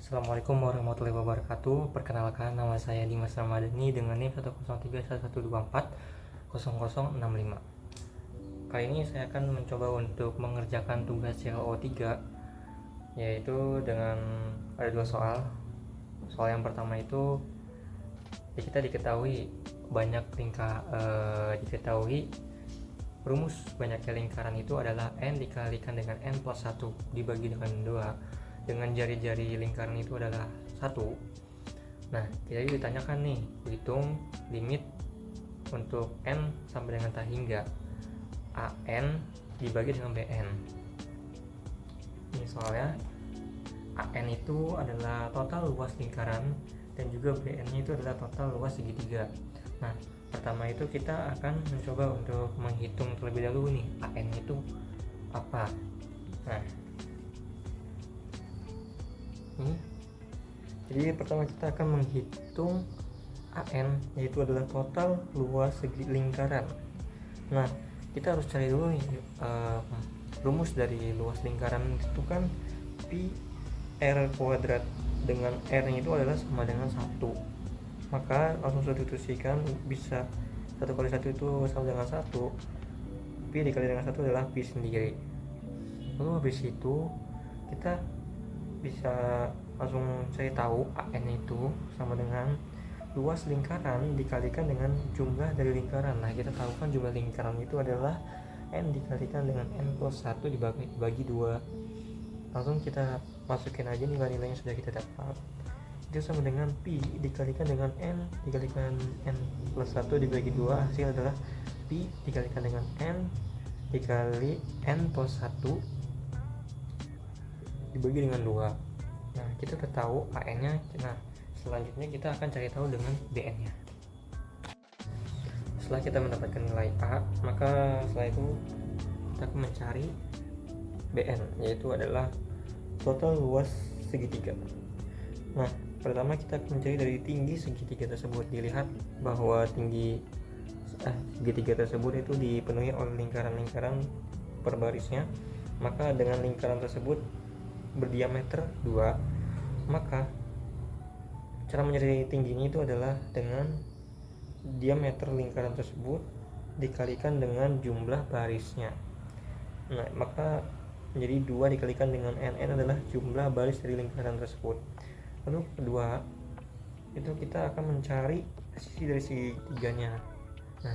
Assalamualaikum warahmatullahi wabarakatuh. Perkenalkan, nama saya Dimas Ramadhani dengan NIM 10311240065. Kali ini saya akan mencoba untuk mengerjakan tugas CLO3, yaitu dengan ada dua soal. Soal yang pertama itu kita diketahui rumus banyaknya lingkaran itu adalah n dikalikan dengan n plus 1 dibagi dengan 2 dengan jari-jari lingkaran itu adalah 1. Nah, kita ditanyakan nih, hitung limit untuk n sampai dengan tak hingga an dibagi dengan bn. Ini soalnya an itu adalah total luas lingkaran dan juga bn-nya itu adalah total luas segitiga. Nah, pertama itu kita akan mencoba untuk menghitung terlebih dahulu nih, an itu apa. Nah, ini jadi pertama kita akan menghitung an, yaitu adalah total luas segi lingkaran. Nah, kita harus cari dulu nih rumus dari luas lingkaran itu kan pi r kuadrat, dengan r nya itu adalah sama dengan 1. Maka langsung substitusikan, bisa 1 kali 1 itu sama dengan 1, pi dikali dengan 1 adalah pi sendiri. Lalu habis itu kita bisa langsung cari tahu an itu sama dengan luas lingkaran dikalikan dengan jumlah dari lingkaran. Nah, kita tahu kan jumlah lingkaran itu adalah n dikalikan dengan n plus 1 dibagi 2. Langsung kita masukin aja nilai-nilai yang sudah kita dapat. Itu sama dengan pi dikalikan dengan n dikalikan n plus 1 dibagi 2, hasil adalah pi dikalikan dengan n dikali n plus 1 dibagi dengan 2. Nah, kita udah tahu an nya. Nah, selanjutnya kita akan cari tahu dengan bn nya. Setelah kita mendapatkan nilai a, maka setelah itu kita akan mencari bn, yaitu adalah total luas segitiga. Nah, pertama kita akan mencari dari tinggi segitiga tersebut. Dilihat bahwa tinggi segitiga tersebut itu dipenuhi oleh lingkaran-lingkaran per barisnya. Maka dengan lingkaran tersebut berdiameter 2, maka cara mencari tingginya itu adalah dengan diameter lingkaran tersebut dikalikan dengan jumlah barisnya. Nah, maka menjadi 2 dikalikan dengan n adalah jumlah baris dari lingkaran tersebut. Lalu kedua, itu kita akan mencari sisi dari segitiganya. Nah,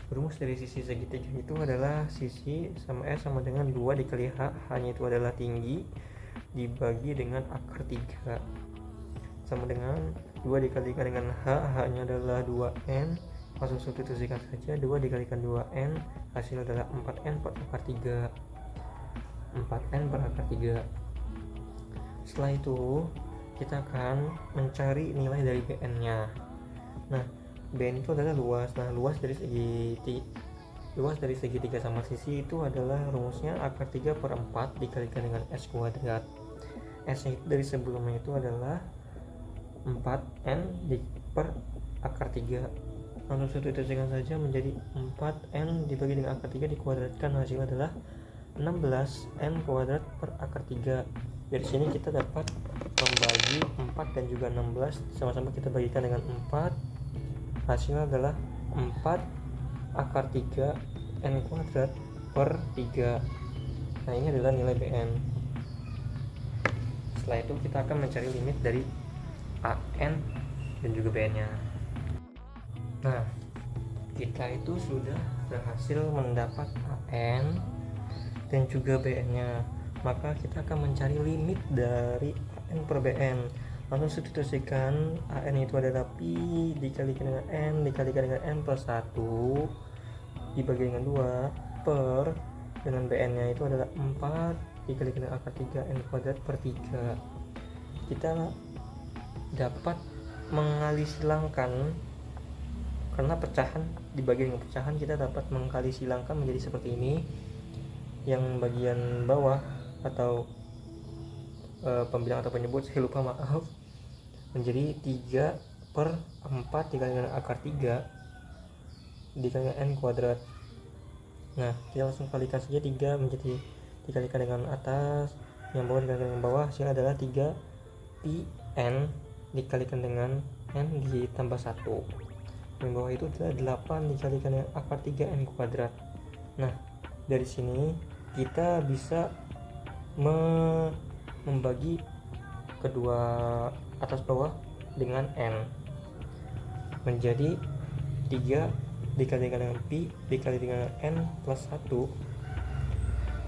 rumus dari sisi segitiga itu adalah sisi sama S sama dengan 2 dikali H, H-nya itu adalah tinggi, dibagi dengan akar 3, sama dengan 2 dikalikan dengan H, H-nya adalah 2N. Langsung substitusikan saja, 2 dikalikan 2N, hasil adalah 4N per akar 3. 4N per akar 3. Setelah itu kita akan mencari nilai dari bn-nya. Nah, bn itu adalah luas. Nah, luas dari segitiga sama sisi itu adalah rumusnya akar 3 per 4 dikalikan dengan s kuadrat. S dari sebelumnya itu adalah 4n per akar 3. Langsung substitusikan saja menjadi 4n dibagi dengan akar 3 dikuadratkan, hasil adalah 16n kuadrat per akar 3. Dari sini kita dapat membagi 4 dan juga 16 sama-sama kita bagikan dengan 4, hasilnya adalah 4 akar 3 n kuadrat per 3. Nah, ini adalah nilai bn. Setelah itu kita akan mencari limit dari an dan juga bn nya. Nah, kita itu sudah berhasil mendapat an dan juga bn nya. Maka kita akan mencari limit dari an per bn. Langsung substitusikan an itu adalah pi dikalikan dengan n dikalikan dengan n plus 1 dibagi dengan 2 per, dengan bn nya itu adalah 4 dikalikan dengan akar 3 n kuadrat per 3. Kita dapat mengkali silangkan, karena pecahan dibagi dengan pecahan, kita dapat mengkali silangkan menjadi seperti ini. Yang bagian bawah atau pembilang atau penyebut, saya lupa, maaf, menjadi 3 per 4 dikali dengan akar 3 dikali dengan n kuadrat. Nah, kita langsung kalikan saja 3 menjadi dikalikan dengan atas, yang bawah dikalikan dengan bawah, hasilnya adalah 3 pi n dikalikan dengan n ditambah 1. Yang bawah itu adalah 8 dikalikan dengan akar 3n kuadrat. Nah, dari sini kita bisa membagi kedua atas bawah dengan n menjadi 3 dikalikan dengan pi dikalikan dengan n plus 1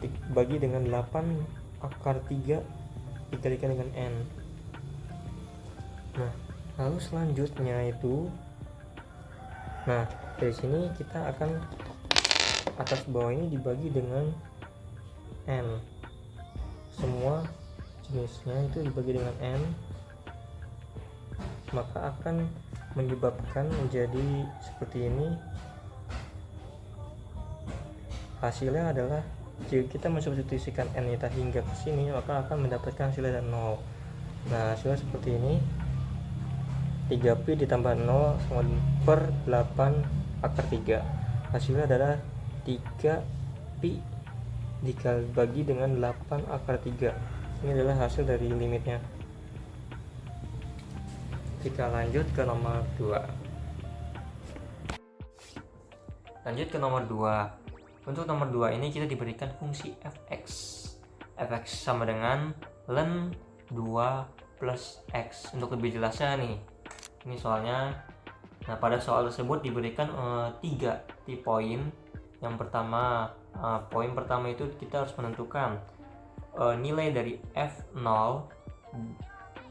dibagi dengan 8 akar 3 dikalikan dengan n. Nah, lalu selanjutnya itu, nah dari sini kita akan atas bawah ini dibagi dengan n, semua jenisnya itu dibagi dengan n, maka akan menyebabkan menjadi seperti ini. Hasilnya adalah jika kita mensubstitusikan n kita hingga ke sini, maka akan mendapatkan hasilnya 0. Nah, hasilnya seperti ini. 3pi ditambah 0 sama per 8 akar 3. Hasilnya adalah 3pi dibagi dengan 8 akar 3. Ini adalah hasil dari limitnya. Kita lanjut ke nomor 2. Lanjut ke nomor 2. Untuk nomor 2 ini kita diberikan fungsi fx. Fx sama dengan ln 2 plus x. Untuk lebih jelasnya nih, ini soalnya. Nah, pada soal tersebut diberikan 3 poin. Yang pertama, poin pertama itu kita harus menentukan nilai dari f0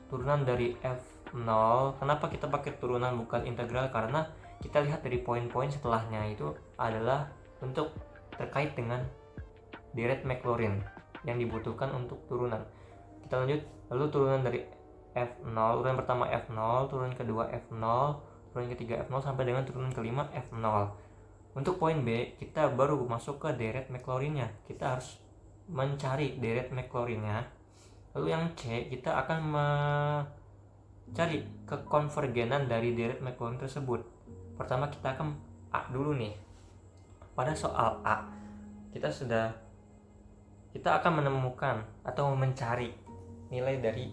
turunan dari f0. Kenapa kita pakai turunan bukan integral? Karena kita lihat dari poin-poin setelahnya itu adalah untuk terkait dengan deret Maclaurin yang dibutuhkan untuk turunan. Kita lanjut, lalu turunan dari f0, turunan pertama f0, turunan kedua f0, turunan ketiga f0 sampai dengan turunan kelima f0. Untuk poin B, kita baru masuk ke deret Maclaurinnya. Kita harus mencari deret Maclaurinnya. Lalu yang C, kita akan mencari kekonvergenan dari deret Maclaurin tersebut. Pertama kita akan A dulu nih. Pada soal A, kita akan menemukan atau mencari nilai dari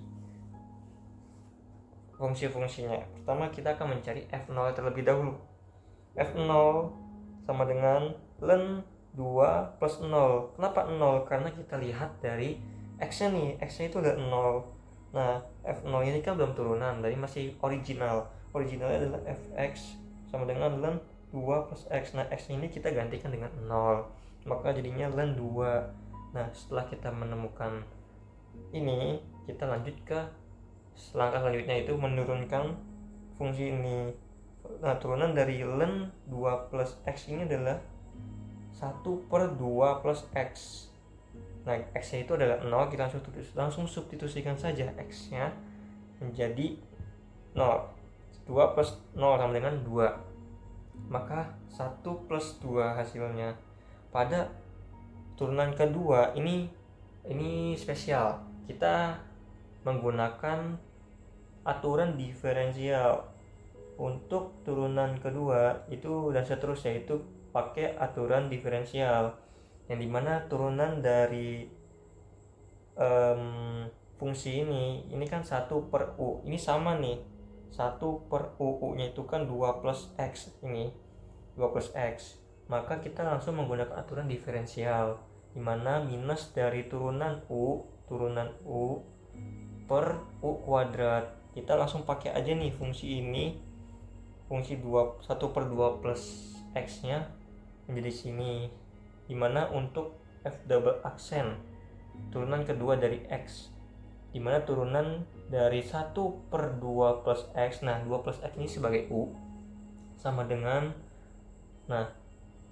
fungsi-fungsinya. Pertama kita akan mencari f0 terlebih dahulu. f0 sama dengan ln 2 plus 0. Kenapa 0? Karena kita lihat dari x-nya nih, x-nya itu udah 0. Nah, f0 ini kan belum turunan, dari masih original. Originalnya adalah fx sama dengan ln 2 plus x. Nah, x ini kita gantikan dengan 0, maka jadinya ln 2. Nah, setelah kita menemukan ini, kita lanjut ke langkah selanjutnya, itu menurunkan fungsi ini. Nah, turunan dari ln 2 plus x ini adalah 1 per 2 plus x. Nah, x nya itu adalah 0, kita langsung substitusikan saja x nya menjadi 0. 2 plus 0 sama dengan 2, maka 1 plus 2 hasilnya. Pada turunan kedua ini spesial, kita menggunakan aturan diferensial. Untuk turunan kedua itu dan seterusnya itu pakai aturan diferensial, yang dimana turunan dari fungsi ini kan 1 per u, ini sama nih, 1 per u nya itu kan 2 plus x, ini 2 plus x, maka kita langsung menggunakan aturan diferensial, dimana minus dari turunan u per u kuadrat. Kita langsung pakai aja nih fungsi ini, fungsi 1 per 2 plus x nya menjadi sini, dimana untuk f double aksen turunan kedua dari x, dimana turunan dari 1 per 2 plus x, nah 2 plus x ini sebagai u, sama dengan, nah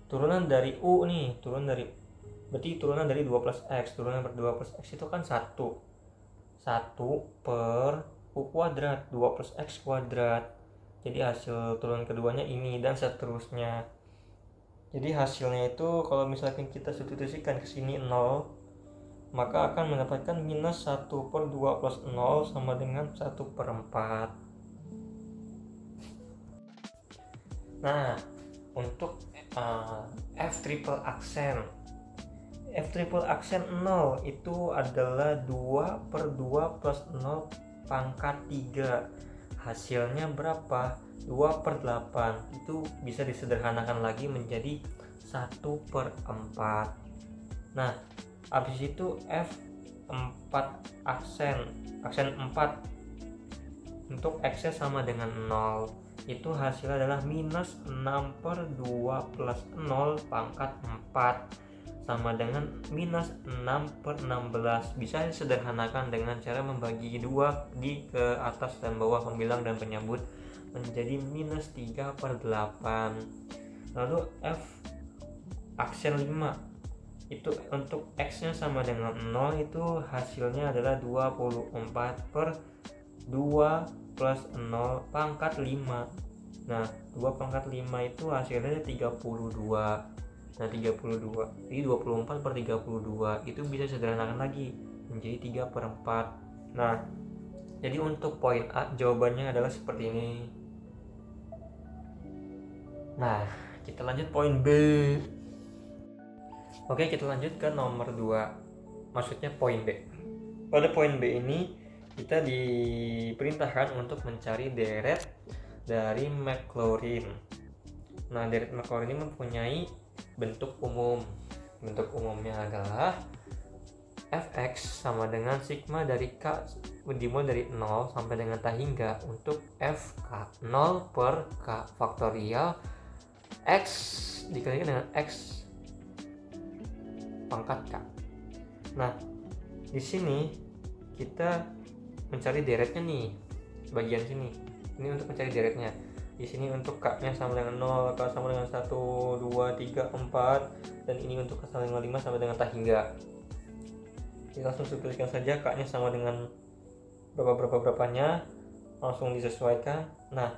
turunan dari u nih, berarti turunan dari 2 plus x, turunan per 2 plus x itu kan 1 per u kuadrat, 2 plus x kuadrat. Jadi hasil turunan keduanya ini dan seterusnya. Jadi hasilnya itu kalau misalkan kita substitusikan ke sini 0, maka akan mendapatkan minus 1 per 2 plus 0 sama dengan 1 per 4. Nah, untuk F triple aksen 0 itu adalah 2 per 2 plus 0 pangkat 3. Hasilnya berapa? 2/8. Itu bisa disederhanakan lagi menjadi 1/4. Nah, habis itu F4 aksen 4 untuk X-nya sama dengan 0, itu hasilnya adalah minus 6/2 plus 0 pangkat 4 sama dengan minus 6/16. Bisa disederhanakan dengan cara membagi 2 di ke atas dan bawah, pembilang dan penyambut, menjadi minus 3/8. Lalu F aksen 5 itu untuk X nya sama dengan 0, itu hasilnya adalah 24/2 plus 0 pangkat 5. Nah, 2 pangkat 5 itu hasilnya 32. Nah, 32. Jadi 24/32 itu bisa sederhanakan lagi menjadi 3/4. Nah, jadi untuk poin A jawabannya adalah seperti ini. Nah, kita lanjut poin B. Oke, kita lanjut ke nomor 2. Maksudnya poin B. Pada poin B ini kita diperintahkan untuk mencari deret dari Maclaurin. Nah, deret Maclaurin ini mempunyai bentuk umum. Bentuk umumnya adalah fx sama dengan sigma dari k dimulai dari 0 sampai dengan tak hingga untuk fk 0 per k faktorial x dikalikan dengan x pangkat k. Nah, di sini kita mencari deretnya nih, bagian sini. Ini untuk mencari deretnya. Di sini untuk k-nya sama dengan 0, k sama dengan 1, 2, 3, 4, dan ini untuk k sama dengan 5 sama dengan tak hingga. Kita langsung tuliskan saja k-nya sama dengan berapanya, langsung disesuaikan. Nah,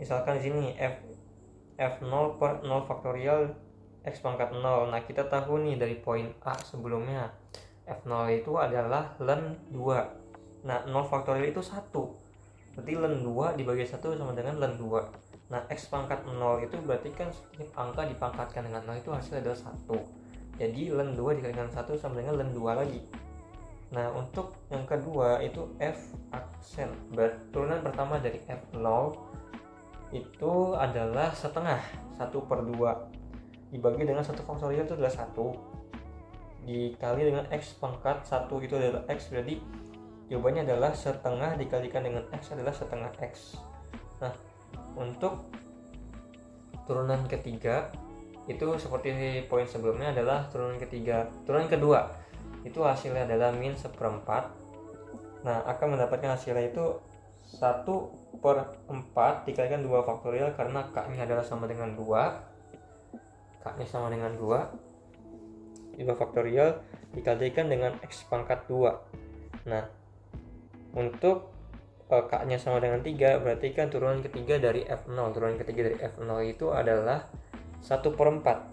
misalkan di sini f0 per 0 faktorial x pangkat 0. Nah, kita tahu nih dari poin A sebelumnya, f0 itu adalah ln 2. Nah, 0 faktorial itu 1. Berarti ln 2 dibagi 1 sama dengan ln 2. Nah, x pangkat 0 itu berarti kan setiap angka dipangkatkan dengan 0 itu hasilnya adalah 1. Jadi ln 2 dikalikan 1 sama dengan ln 2 lagi. Nah, untuk yang kedua itu f aksen. Turunan pertama dari f0 itu adalah setengah, 1/2 dibagi dengan 1 faktorial itu adalah 1 dikali dengan x pangkat 1 itu adalah x, berarti jawabannya adalah setengah dikalikan dengan x adalah setengah x. Nah, untuk turunan ketiga itu seperti poin sebelumnya adalah turunan ketiga. Turunan kedua itu hasilnya adalah min 1/4. Nah, akan mendapatkan hasilnya itu 1/4 dikalikan 2 faktorial karena k-nya adalah sama dengan 2. K-nya sama dengan 2 faktorial dikalikan dengan x pangkat 2. Nah, untuk k-nya sama dengan 3, berarti kan turunan ketiga dari f0. Turunan ketiga dari f0 itu adalah 1/4.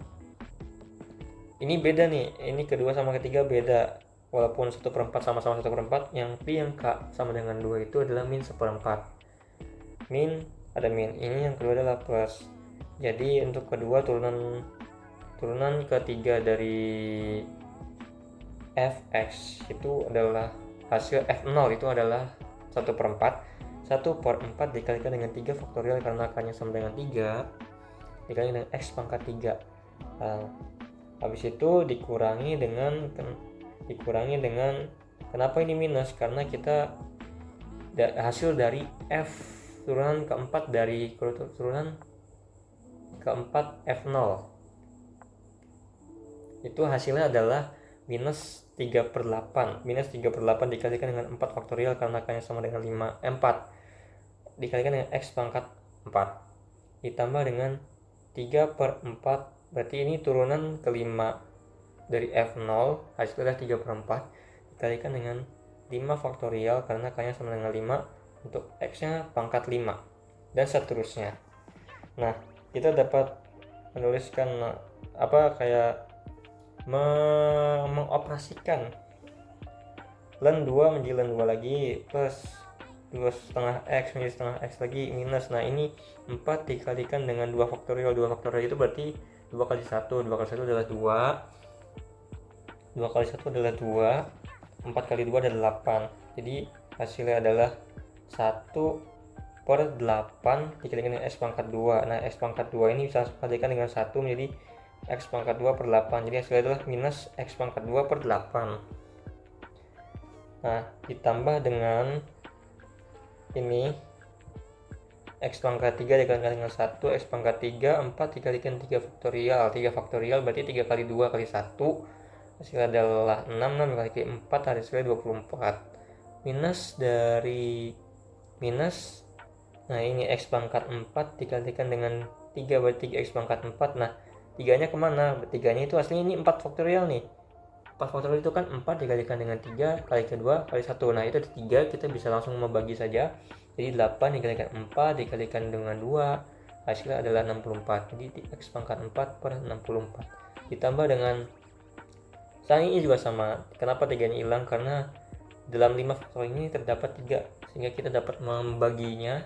Ini beda nih, ini kedua sama ketiga beda. Walaupun 1/4 sama-sama 1/4, yang k sama dengan 2 itu adalah min 1/4. Min ada min, ini yang kedua adalah plus. Jadi untuk kedua turunan ketiga dari fx itu adalah hasil f0 itu adalah 1/4. 1/4 dikalikan dengan 3 faktorial karena k-nya sama dengan 3 dikalikan dengan x pangkat 3. Nah, habis itu dikurangi dengan kenapa ini minus? Karena kita hasil dari f turunan keempat dari turunan keempat f0 itu hasilnya adalah minus 3/8. Minus 3/8 dikalikan dengan 4 faktorial karena k-nya sama dengan 4 dikalikan dengan x pangkat 4 ditambah dengan 3/4. Berarti ini turunan kelima dari f0 hasilnya adalah 3/4 dikalikan dengan 5 faktorial karena k-nya sama dengan 5 untuk x-nya pangkat 5 dan seterusnya. Nah, kita dapat menuliskan mengoperasikan ln 2 menjadi ln 2 lagi plus 2,5 x menjadi setengah x lagi minus. Nah, ini 4 dikalikan dengan 2 faktorial. 2 faktorial itu berarti 2 kali 1. 2 kali 1 adalah 2. 2 kali 1 adalah 2. 4 kali 2 adalah 8. Jadi hasilnya adalah 1/8 dikalikan dengan X pangkat 2. Nah, X pangkat 2 ini bisa kalikan dengan 1 menjadi X pangkat 2/8. Jadi hasilnya adalah minus X pangkat 2/8. Nah, ditambah dengan ini X pangkat 3 dikalikan dengan 1, X pangkat 3, 4 dikalikan 3 faktorial. 3 faktorial berarti 3 kali 2 kali 1. Hasilnya adalah 6, 6 dikali 4, hasilnya 24. Minus dari minus, nah ini X pangkat 4 dikalikan dengan 3 berarti 3X pangkat 4. Nah, 3 nya kemana? 3 nya itu aslinya ini 4 faktorial nih. 4 faktorial itu kan 4 dikalikan dengan 3 kali kedua kali 1. Nah, itu ada 3, kita bisa langsung membagi saja. Jadi 8 dikalikan 4 dikalikan dengan 2, hasilnya adalah 64. Jadi X pangkat 4/64. Ditambah dengan sign ini juga sama. Kenapa 3 nya hilang? Karena dalam 5 faktor ini terdapat 3, sehingga kita dapat membaginya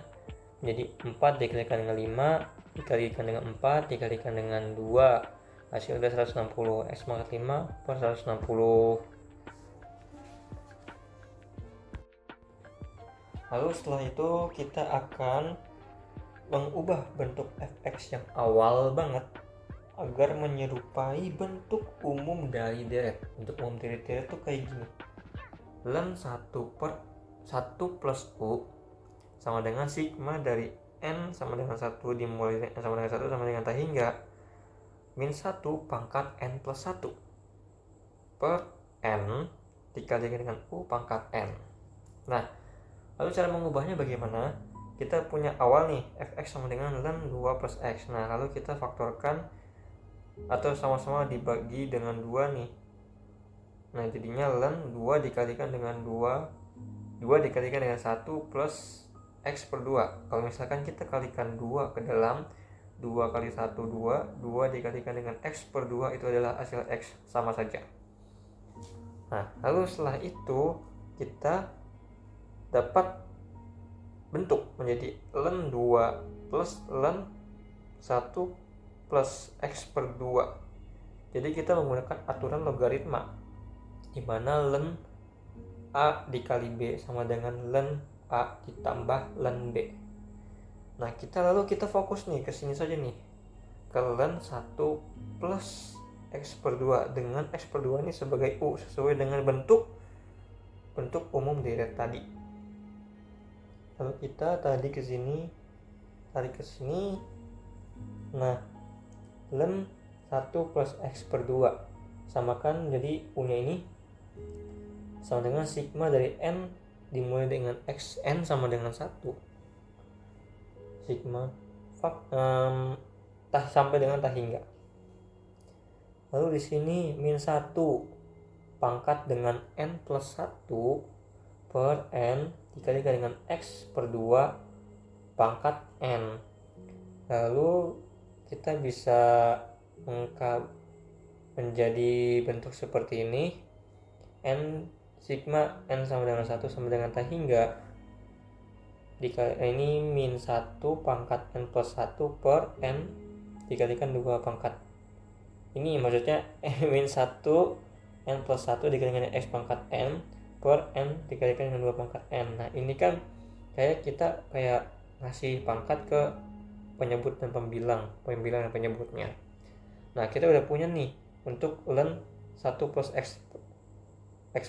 menjadi 4 dikalikan dengan 5 dikalikan dengan 4 dikalikan dengan 2, hasilnya 160. X pangkat 5/160. Lalu setelah itu kita akan mengubah bentuk fx yang awal banget agar menyerupai bentuk umum dari deret. Bentuk umum dari deret tuh kayak gini. Ln 1/1 plus U sama dengan sigma dari N sama dengan 1 dimulai sama dengan 1 sama dengan tak hingga min 1 pangkat N plus 1 per N dikalikan dengan U pangkat N. Nah, lalu cara mengubahnya bagaimana? Kita punya awal nih, fx sama dengan ln 2 plus x. Nah, lalu kita faktorkan atau sama-sama dibagi dengan 2 nih. Nah, jadinya ln 2 dikalikan dengan 2 dikalikan dengan 1 plus x per 2. Kalau misalkan kita kalikan 2 ke dalam, 2 kali 1 2, 2 dikalikan dengan x per 2 itu adalah hasil x, sama saja. Nah, lalu setelah itu kita dapat bentuk menjadi ln 2 plus ln 1 plus x per 2. Jadi kita menggunakan aturan logaritma, di mana ln A dikali B sama dengan ln A ditambah ln B. Nah, lalu kita fokus nih ke sini saja nih, ke ln 1 plus x per 2 dengan x per 2 ini sebagai U sesuai dengan bentuk umum deret tadi. Lalu kita tarik ke sini. Nah, ln 1 plus x per 2 samakan, jadi U-nya ini sama dengan sigma dari N dimulai dengan xn sama dengan 1. Sigma sampai dengan tak hingga. Lalu di sini min 1 pangkat dengan N plus 1 per N dikalikan dengan x per 2 pangkat N. Lalu kita bisa mengungkap menjadi bentuk seperti ini. N sigma N sama dengan 1 sama dengan tak hingga ini min 1 pangkat N plus 1 per N dikalikan 2 pangkat. Ini maksudnya min 1 N plus 1 dikalikan dengan x pangkat N per N dikalikan dengan 2 pangkat N. Nah, ini kan kita ngasih pangkat ke penyebut dan pembilang dan penyebutnya. Nah, kita udah punya nih untuk ln 1 plus x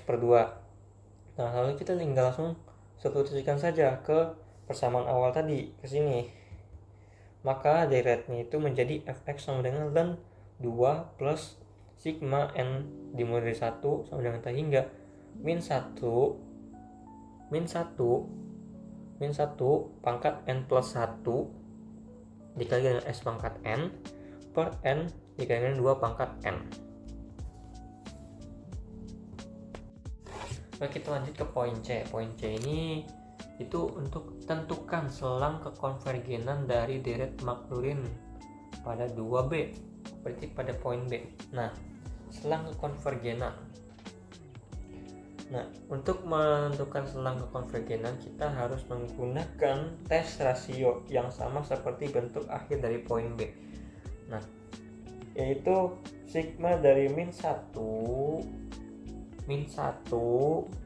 per 2. Nah, lalu kita tinggal langsung substitusikan saja ke persamaan awal tadi ke sini. Maka deretnya itu menjadi fx sama dengan ln 2 plus sigma N dimulai dari 1 sama dengan tak hingga min 1 pangkat N plus 1 dikalikan dengan x pangkat N per N dikalikan dengan 2 pangkat N. Oke, kita lanjut ke poin C. Poin C ini itu untuk tentukan selang kekonvergenan dari deret Maclaurin pada 2B, berarti pada poin B. Nah, selang kekonvergenan. Nah, untuk menentukan selang kekonvergenan kita harus menggunakan tes rasio yang sama seperti bentuk akhir dari poin B. Nah, yaitu sigma dari min 1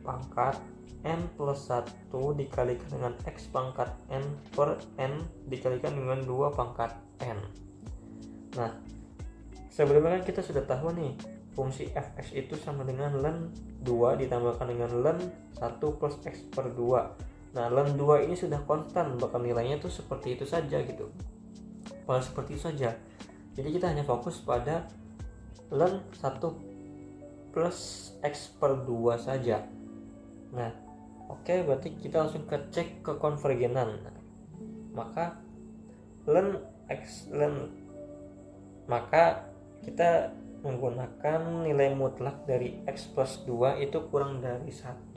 pangkat n plus 1 dikalikan dengan x pangkat n per n dikalikan dengan 2 pangkat n. Nah, sebelumnya kan kita sudah tahu nih, fungsi fx itu sama dengan ln 2 ditambahkan dengan ln 1 plus x per 2. Nah, ln 2 ini sudah konstan, bahkan nilainya tuh seperti itu saja gitu. Kalau seperti itu saja. Jadi kita hanya fokus pada ln 1 plus x per 2 saja. Nah, oke, berarti kita langsung cek ke konvergenan. Maka maka kita menggunakan nilai mutlak dari x plus 2 itu kurang dari 1.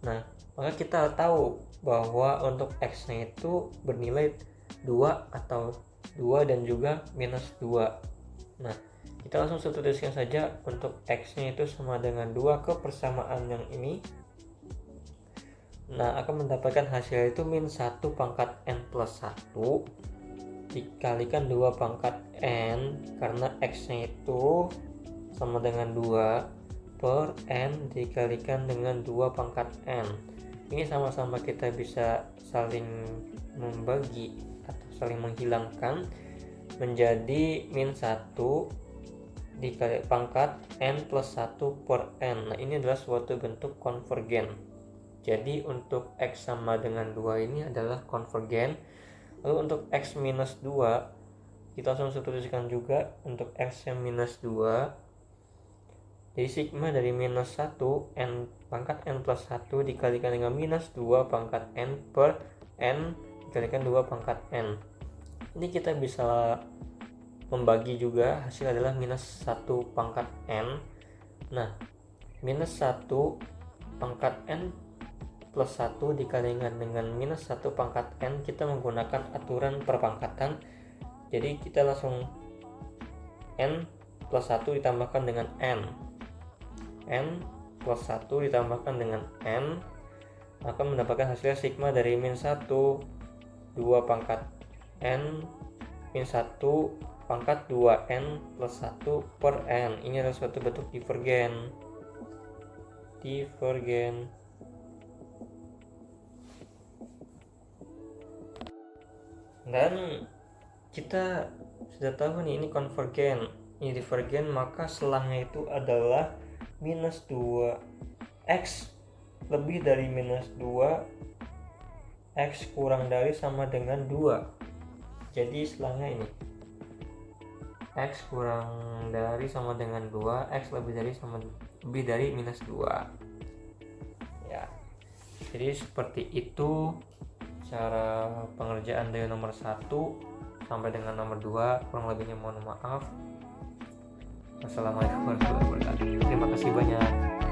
Nah, maka kita tahu bahwa untuk x-nya itu bernilai 2 atau 2 dan juga minus 2. Nah, kita langsung substitusikan saja untuk x-nya itu sama dengan 2 ke persamaan yang ini. Nah, akan mendapatkan hasil itu min 1 pangkat n plus 1 dikalikan 2 pangkat n, karena x-nya itu sama dengan 2 per n dikalikan dengan 2 pangkat n. Ini sama-sama kita bisa saling membagi atau saling menghilangkan menjadi min 1 dikali pangkat n plus 1 per n. Nah, ini adalah suatu bentuk konvergen. Jadi untuk x sama dengan 2 ini adalah konvergen. Lalu untuk x minus 2 kita langsung substitusikan juga untuk x yang minus 2. Jadi sigma dari minus 1 n pangkat n plus 1 dikalikan dengan minus 2 pangkat n per n dikalikan 2 pangkat n. Ini kita bisa membagi juga, hasil adalah minus 1 pangkat n. Nah, minus 1 pangkat n plus 1 dikalikan dengan minus 1 pangkat n, kita menggunakan aturan perpangkatan. Jadi kita langsung n plus 1 ditambahkan dengan n plus 1 ditambahkan dengan n, maka mendapatkan hasilnya sigma dari min 1 2 pangkat n min 1 pangkat 2n plus 1 per n. Ini adalah suatu bentuk divergen. Dan kita sudah tahu nih, ini konvergen, ini divergen, maka selangnya itu adalah minus 2 x lebih dari minus 2 x kurang dari sama dengan 2. Jadi selangnya ini x kurang dari sama dengan 2, x lebih dari minus 2 ya. Jadi seperti itu cara pengerjaan dari nomor 1 sampai dengan nomor 2. Kurang lebihnya mohon maaf. Wassalamualaikum warahmatullahi wabarakatuh. Terima kasih banyak.